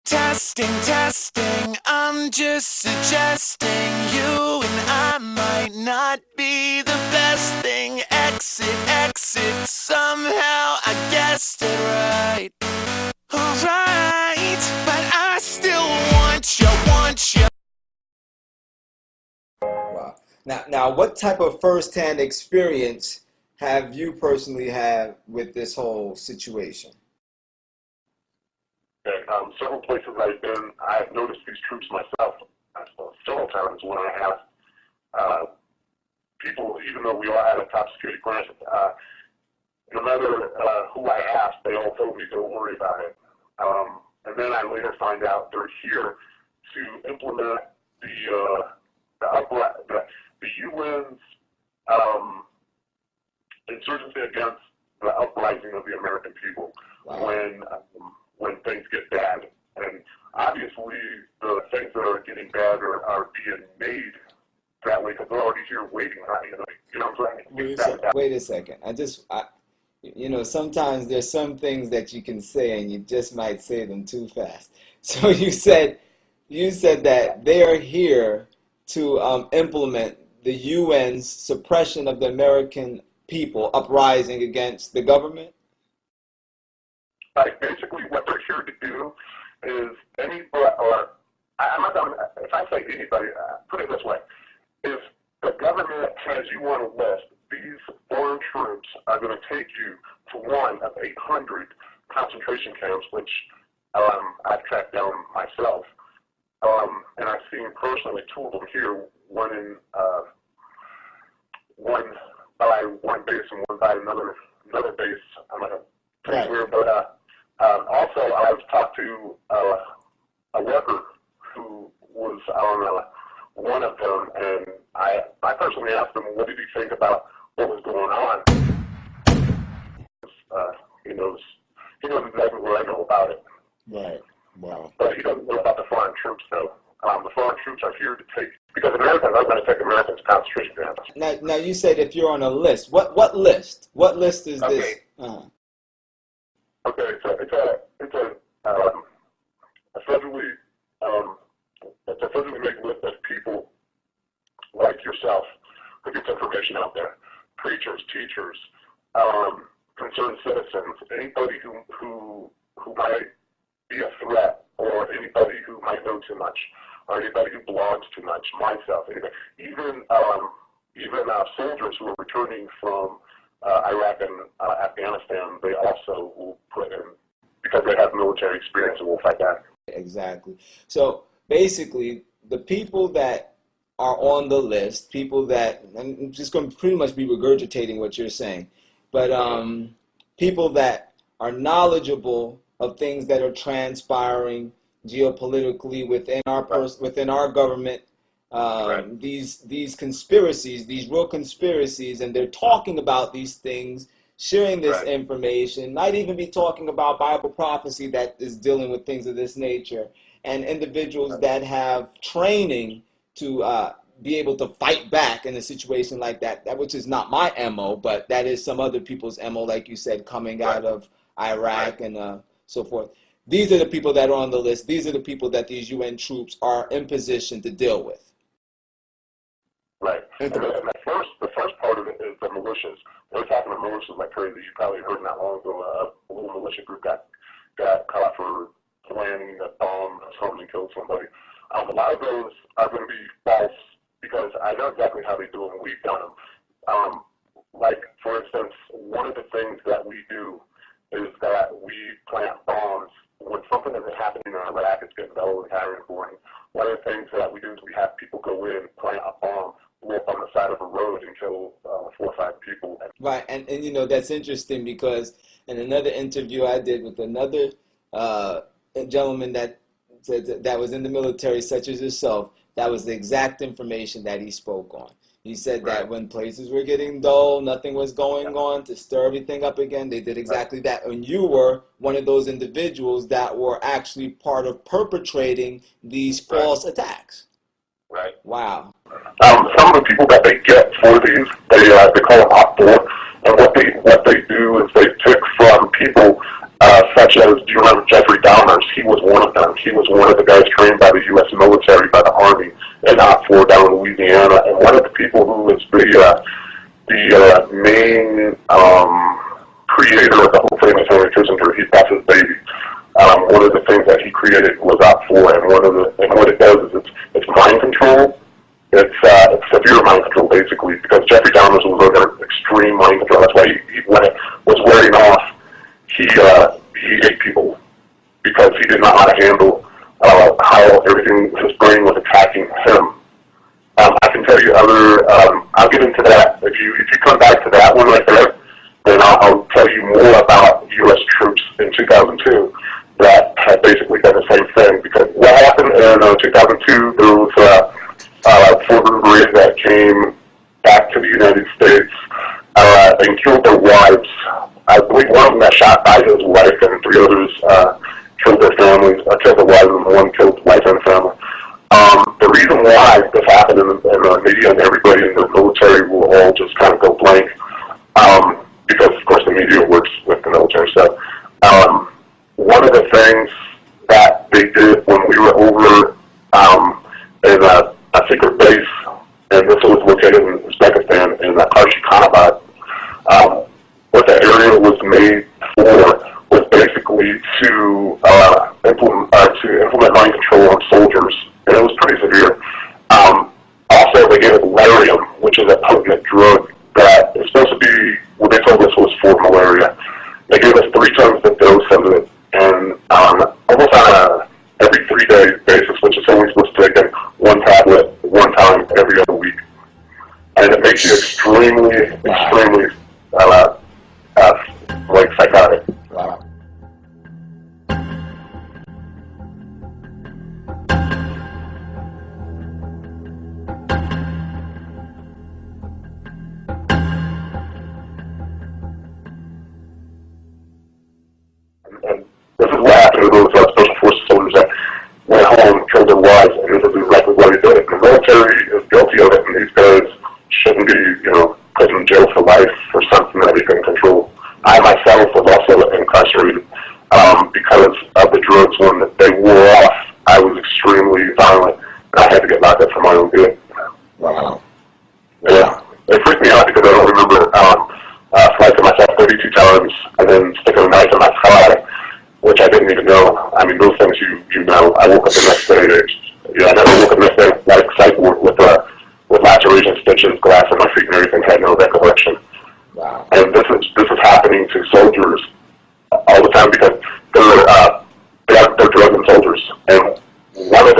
Testing, testing, I'm just suggesting you and I might not be the best thing. Exit, exit, somehow I guessed it right. Alright, but I still want you, want you. Wow. Now, what type of firsthand experience have you personally had with this whole situation? Okay, several places I've been, I've noticed these troops myself several times when I have people, even though we all had a top security clearance, no matter who I asked, they all told me, don't worry about it. And then I later find out they're here to implement the UN's insurgency against the uprising of the American people. Wow. When things get bad. And obviously the things that are getting bad are being made that way because they're already here waiting. You know what I'm saying? Wait a second. Sometimes there's some things that you can say and you just might say them too fast. So you said that they are here to implement the UN's suppression of the American people uprising against the government? Like basically what they're here to do is if I say anybody, put it this way, if the government has you on a list, these foreign troops are going to take you to one of 800 concentration camps, which I've tracked down myself. And I've seen personally two of them here, one by one base and one by another base. I'm not going to tell you where, but also I've talked to a worker who was on one of them, and I personally asked him, what did he think about what was going on? He knows exactly what I know about it. Right. Wow. But he doesn't know about the foreign troops, though. The foreign troops are here to take, because Americans are going to take Americans to concentration camps. Now you said if you're on a list. What list? What list is Okay. this? Okay, it's a federally made list of people like yourself who gets information out there. Preachers, teachers, concerned citizens, anybody who might be a threat, or anybody who might know too much, or anybody who blogs too much, myself, anybody, even soldiers who are returning from Iraq and Afghanistan, they also will put in, because they have military experience and will fight back. Exactly. So basically, the people that are on the list, people that, I'm just going to pretty much be regurgitating what you're saying, but people that are knowledgeable of things that are transpiring geopolitically within our government, these conspiracies, these real conspiracies, and they're talking about these things, sharing this information, might even be talking about Bible prophecy that is dealing with things of this nature, and individuals that have training to be able to fight back in a situation like that, which is not my MO, but that is some other people's MO, like you said, coming out of Iraq and so forth. These are the people that are on the list. These are the people that these UN troops are in position to deal with. Right. And the first part of it is the militias. They're talking about militias like crazy. You probably heard not long ago a little militia group got caught for planning a bomb, something and killed somebody. A lot of those are going to be false because I know exactly how they do them. We've done them. Like, for instance, one of the things that we do is that we plant bombs. When something is happening in Iraq, it's getting dull and tiring and boring. One of the things that we do is we have people go in, plant a bomb, blow up on the side of a road and kill 4 or 5 people. Right, and that's interesting because in another interview I did with another gentleman that said that was in the military, such as yourself, that was the exact information that he spoke on. He said that when places were getting dull, nothing was going on, to stir everything up again, they did exactly that. And you were one of those individuals that were actually part of perpetrating these false attacks. Right. Wow. Some of the people that they get for these, they call them op 4, and what they do is they pick from people such as, do you remember Jeffrey Dahmer? He was one of them. He was one of the guys trained by the U.S. military, by the Army, in OPFOR down in Louisiana, and one of the people who was the main creator of the whole famous Henry Kissinger. That's his baby. One of the things that he created was OPFOR, and what it does is it's mind control. It's severe mind control, basically, because Jeffrey Dahmer was under extreme mind control. That's why when it was wearing off, he ate people because he did not know how to handle how everything, his brain was attacking him. I can tell you I'll get into that. If you come back to that one right there, then I'll tell you more about U.S. troops in 2002 that had basically done the same thing. Because what happened in 2002, there was 4 Marines that came back to the United States and killed their wives. I believe one of them got shot by his wife, and 3 others killed their families. Killed their wives, and 1 killed the wife and family. The reason why this happened, and the media and everybody in the military will all just kind of go blank, because of course the media works with the military stuff. One of the things that they did when we were over in a secret base, and this was located in Uzbekistan, in Karshi-Khanabad, what that area was made for was basically to implement mind control on soldiers, and it was pretty severe. Also, they gave us Larium, which is a potent drug that is supposed to be, what they told us was for malaria. They gave us 3 times the dose of it, and almost on a every 3-day basis, which is only supposed to take 1 tablet 1 time every other week. And it makes you extremely like psychotic. Wow. And this is what happened to those special forces soldiers that went home and killed their wives, and this is exactly what he did. The military is guilty of it, and these guys shouldn't be, put in jail for life for something that they couldn't control. I myself was also incarcerated because of the drugs. When they wore off, I was extremely violent, and I had to get locked up for my own good. Wow. Yeah. It freaked me out because I don't remember slicing myself 32 times and then sticking a knife in my thigh, which I didn't even know. I mean, those things you know. I woke up the next day. I never woke up the next day like psych ward with laceration, stitches, glass in my feet, and everything. Had no recollection. Wow. And this is happening to soldiers all the time because they're drugging soldiers. And one of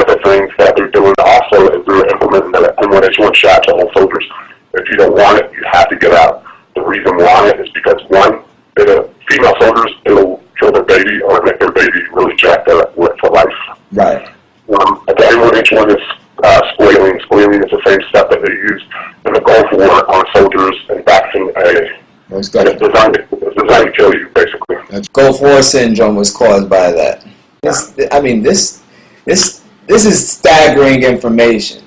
the things that they're doing also is they're implementing the M1H1 shot to all soldiers. If you don't want it, you have to get out. The reason why is because, one, female soldiers, it'll kill their baby or make their baby really jacked up for life. Right. The M1H1 is squalene. Squalene is the same stuff that they use in the Gulf War on soldiers and vaccine A. It's designed to kill you, basically. Gulf War syndrome was caused by that. This is staggering information.